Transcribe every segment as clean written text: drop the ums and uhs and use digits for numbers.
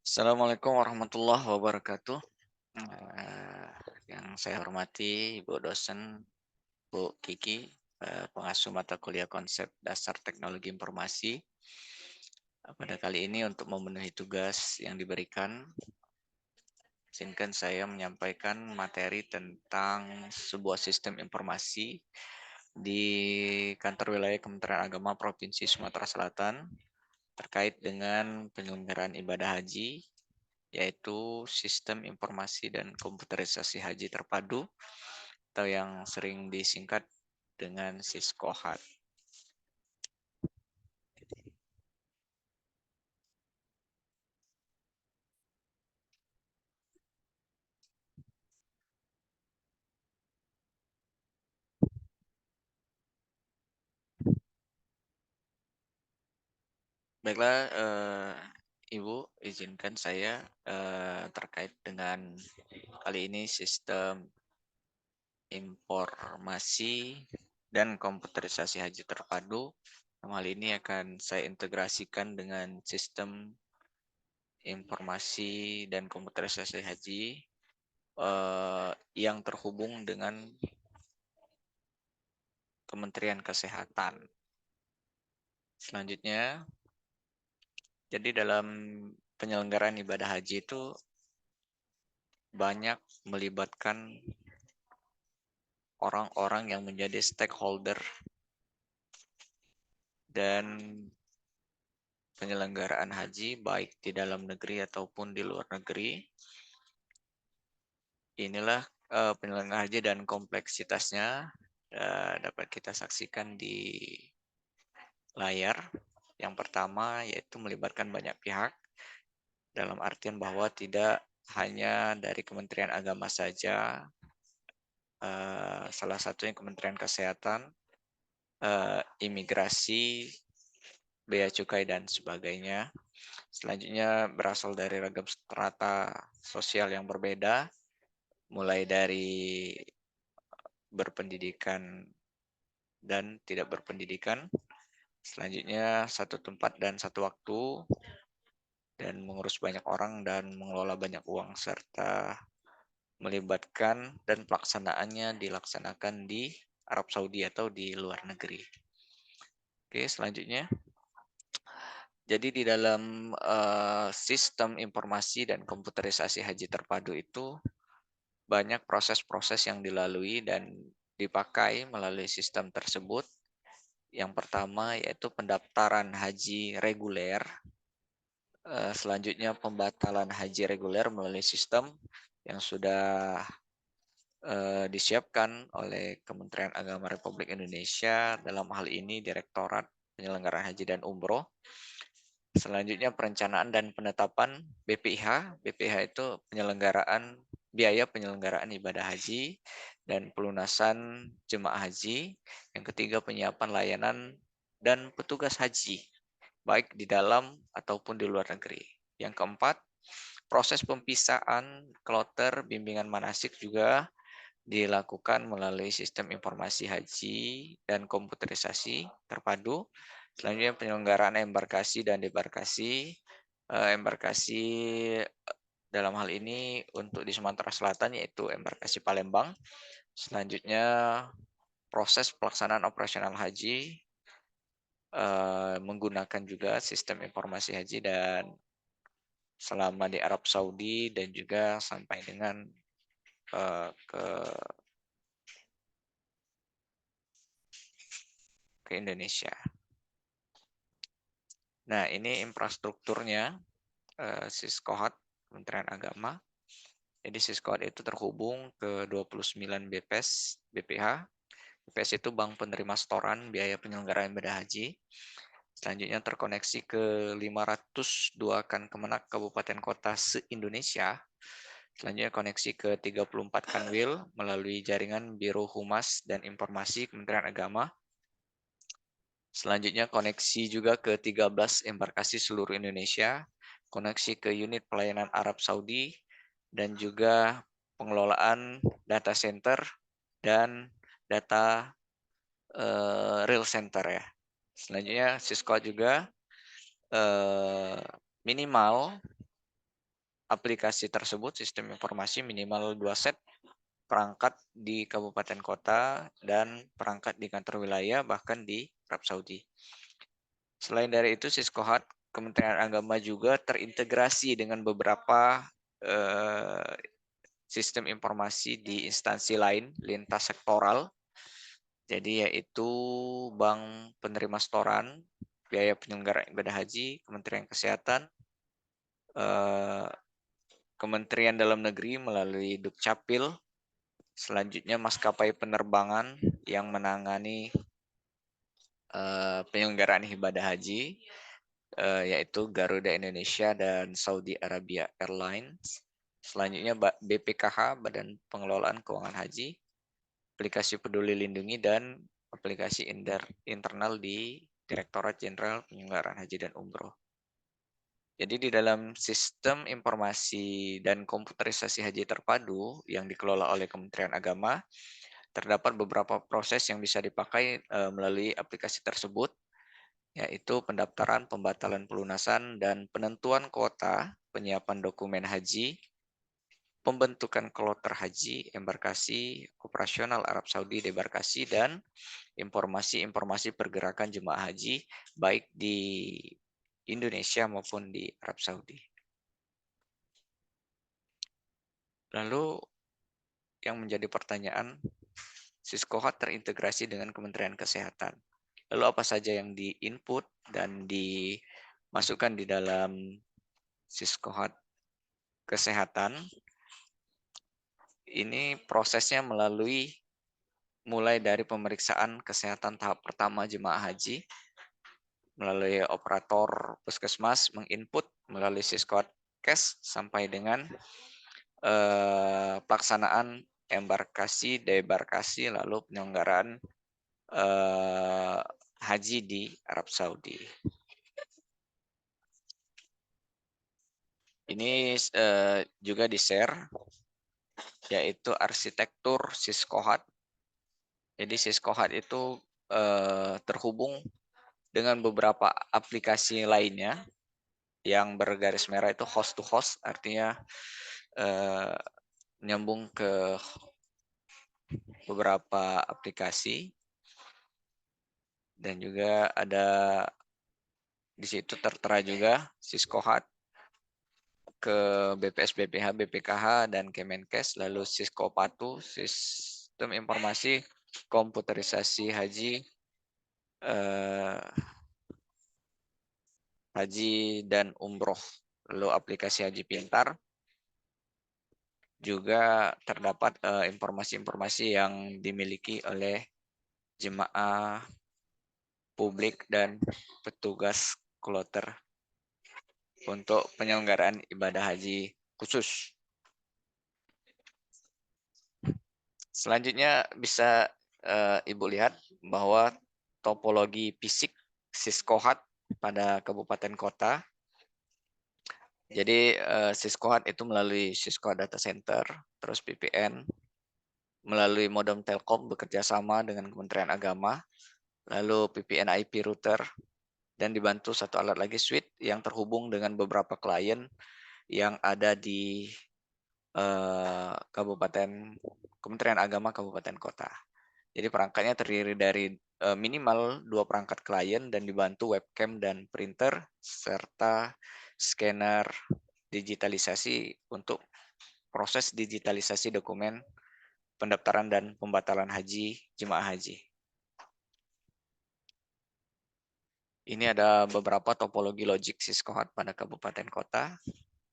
Assalamualaikum warahmatullahi wabarakatuh. Yang saya hormati Ibu dosen, Bu Kiki, pengasuh mata kuliah konsep dasar teknologi informasi. Pada kali ini untuk memenuhi tugas yang diberikan, izinkan saya menyampaikan materi tentang sebuah sistem informasi di kantor wilayah Kementerian Agama Provinsi Sumatera Selatan terkait dengan penyelenggaraan ibadah haji, yaitu sistem informasi dan komputerisasi haji terpadu atau yang sering disingkat dengan SISKOHAT. Baiklah, Ibu, izinkan saya terkait dengan kali ini sistem informasi dan komputerisasi haji terpadu. Hal ini akan saya integrasikan dengan sistem informasi dan komputerisasi haji yang terhubung dengan Kementerian Kesehatan. Selanjutnya, jadi dalam penyelenggaraan ibadah haji itu banyak melibatkan orang-orang yang menjadi stakeholder dan penyelenggaraan haji baik di dalam negeri ataupun di luar negeri. Inilah penyelenggaraan haji dan kompleksitasnya dapat kita saksikan di layar. Yang pertama yaitu melibatkan banyak pihak dalam artian bahwa tidak hanya dari Kementerian Agama saja, salah satunya Kementerian Kesehatan, imigrasi, bea cukai, dan sebagainya. Selanjutnya berasal dari ragam strata sosial yang berbeda, mulai dari berpendidikan dan tidak berpendidikan. Selanjutnya satu tempat dan satu waktu, dan mengurus banyak orang dan mengelola banyak uang, serta melibatkan dan pelaksanaannya dilaksanakan di Arab Saudi atau di luar negeri. Oke, selanjutnya. Jadi di dalam sistem informasi dan komputerisasi haji terpadu itu banyak proses-proses yang dilalui dan dipakai melalui sistem tersebut. Yang pertama yaitu pendaftaran haji reguler. Selanjutnya pembatalan haji reguler melalui sistem yang sudah disiapkan oleh Kementerian Agama Republik Indonesia, dalam hal ini Direktorat Penyelenggaraan Haji dan Umroh. Selanjutnya perencanaan dan penetapan BPIH. BPIH itu biaya penyelenggaraan ibadah haji dan pelunasan jemaah haji. Yang ketiga penyiapan layanan dan petugas haji, baik di dalam ataupun di luar negeri. Yang keempat, proses pempisahan kloter bimbingan manasik juga dilakukan melalui sistem informasi haji dan komputerisasi terpadu. Selanjutnya penyelenggaraan embarkasi dan debarkasi. Embarkasi dalam hal ini untuk di Sumatera Selatan yaitu embarkasi Palembang. Selanjutnya proses pelaksanaan operasional haji menggunakan juga sistem informasi haji dan selama di Arab Saudi dan juga sampai dengan ke Indonesia. Nah, ini infrastrukturnya SISKOHAT Kementerian Agama. Jadi SISKOHAT itu terhubung ke 29 BPS, BPH. BPS itu bank penerima setoran biaya penyelenggaraan ibadah haji. Selanjutnya terkoneksi ke 502 Kankemenak Kabupaten Kota se-Indonesia. Selanjutnya koneksi ke 34 Kanwil melalui jaringan Biro Humas dan Informasi Kementerian Agama. Selanjutnya koneksi juga ke 13 embarkasi seluruh Indonesia, koneksi ke unit pelayanan Arab Saudi, dan juga pengelolaan data center dan data real center ya. Selanjutnya Cisco juga minimal aplikasi tersebut, sistem informasi minimal 2 set, perangkat di kabupaten kota dan perangkat di kantor wilayah bahkan di Arab Saudi. Selain dari itu, Siskohat Kementerian Agama juga terintegrasi dengan beberapa sistem informasi di instansi lain lintas sektoral. Jadi yaitu Bank Penerima Setoran, Biaya Penyelenggaraan Ibadah Haji, Kementerian Kesehatan, Kementerian Dalam Negeri melalui Dukcapil, selanjutnya maskapai penerbangan yang menangani penyelenggaraan ibadah haji, yaitu Garuda Indonesia dan Saudi Arabia Airlines. Selanjutnya BPKH, Badan Pengelolaan Keuangan Haji, aplikasi Peduli Lindungi, dan aplikasi internal di Direktorat Jenderal Penyelenggaraan Haji dan Umroh. Jadi di dalam sistem informasi dan komputerisasi haji terpadu yang dikelola oleh Kementerian Agama, terdapat beberapa proses yang bisa dipakai melalui aplikasi tersebut, yaitu pendaftaran, pembatalan pelunasan, dan penentuan kuota, penyiapan dokumen haji, pembentukan kloter haji, embarkasi, operasional Arab Saudi debarkasi, dan informasi-informasi pergerakan jemaah haji, baik di Indonesia maupun di Arab Saudi. Lalu yang menjadi pertanyaan, Siskohat terintegrasi dengan Kementerian Kesehatan. Lalu apa saja yang di-input dan dimasukkan di dalam Siskohat Kesehatan? Ini prosesnya mulai dari pemeriksaan kesehatan tahap pertama jemaah haji, melalui operator puskesmas menginput melalui Siskohat Kes sampai dengan pelaksanaan embarkasi, debarkasi, lalu penyelenggaraan haji di Arab Saudi. Ini juga di-share, yaitu arsitektur Siskohat. Jadi Siskohat itu terhubung dengan beberapa aplikasi lainnya yang bergaris merah itu host to host, artinya nyambung ke beberapa aplikasi, dan juga ada di situ tertera juga Siskohat ke BPS, BPH, BPKH, dan Kemenkes, lalu Siskopatu, Sistem Informasi Komputerisasi Haji, Haji dan Umroh, lalu aplikasi Haji Pintar. Juga terdapat informasi-informasi yang dimiliki oleh jemaah publik dan petugas kloter untuk penyelenggaraan ibadah haji khusus. Selanjutnya bisa Ibu lihat bahwa topologi fisik Siskohat pada kabupaten kota. Jadi Siskohat itu melalui Siskohat Data Center, terus VPN, melalui modem Telkom bekerja sama dengan Kementerian Agama, lalu VPN IP router, dan dibantu satu alat lagi switch yang terhubung dengan beberapa klien yang ada di Kementerian Agama Kabupaten Kota. Jadi perangkatnya terdiri dari minimal 2 perangkat klien dan dibantu webcam dan printer serta scanner digitalisasi untuk proses digitalisasi dokumen pendaftaran dan pembatalan haji jemaah haji. Ini ada beberapa topologi logik Siskohat pada kabupaten kota,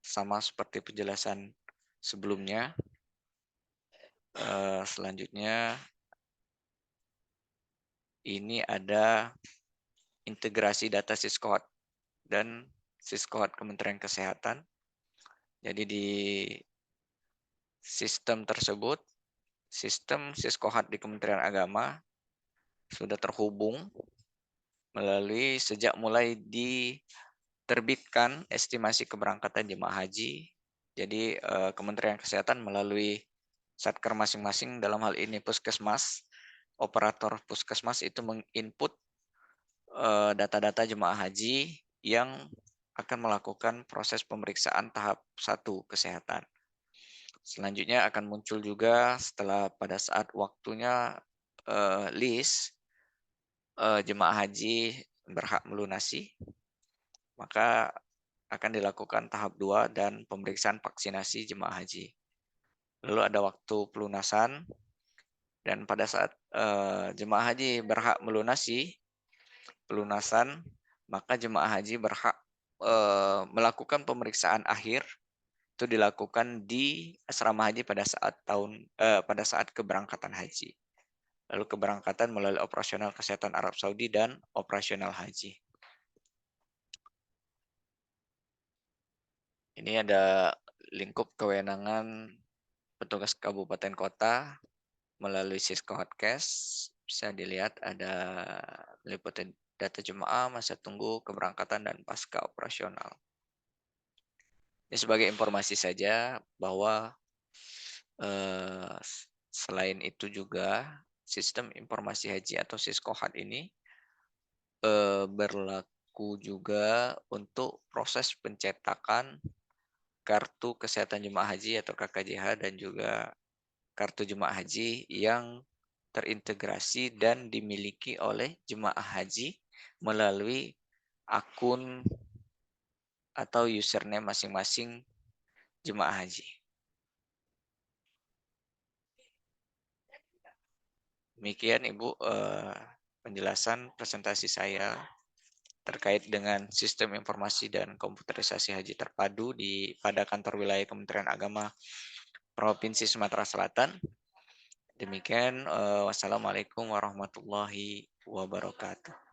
sama seperti penjelasan sebelumnya. Selanjutnya ini ada integrasi data Siskohat dan Siskohat Kementerian Kesehatan. Jadi di sistem tersebut, sistem Siskohat di Kementerian Agama sudah terhubung sejak mulai diterbitkan estimasi keberangkatan jemaah haji. Jadi Kementerian Kesehatan melalui satker masing-masing, dalam hal ini puskesmas, operator puskesmas itu menginput data-data jemaah haji yang akan melakukan proses pemeriksaan tahap 1 kesehatan. Selanjutnya akan muncul juga setelah pada saat waktunya list jemaah haji berhak melunasi, maka akan dilakukan tahap 2 dan pemeriksaan vaksinasi jemaah haji. Lalu ada waktu pelunasan dan pada saat jemaah haji berhak melunasi pelunasan, maka jemaah haji berhak melakukan pemeriksaan akhir itu dilakukan di asrama haji pada saat keberangkatan haji. Lalu keberangkatan melalui operasional kesehatan Arab Saudi dan operasional haji. Ini ada lingkup kewenangan petugas kabupaten kota melalui Cisco Hotcast. Bisa dilihat ada liputan data jemaah, masa tunggu, keberangkatan, dan pasca operasional. Ini sebagai informasi saja bahwa selain itu juga sistem informasi haji atau Siskohat ini berlaku juga untuk proses pencetakan kartu kesehatan jemaah haji atau KKJH dan juga kartu jemaah haji yang terintegrasi dan dimiliki oleh jemaah haji melalui akun atau username masing-masing jemaah haji. Demikian Ibu penjelasan presentasi saya terkait dengan sistem informasi dan komputerisasi haji terpadu pada kantor wilayah Kementerian Agama Provinsi Sumatera Selatan. Demikian, wassalamualaikum warahmatullahi wabarakatuh.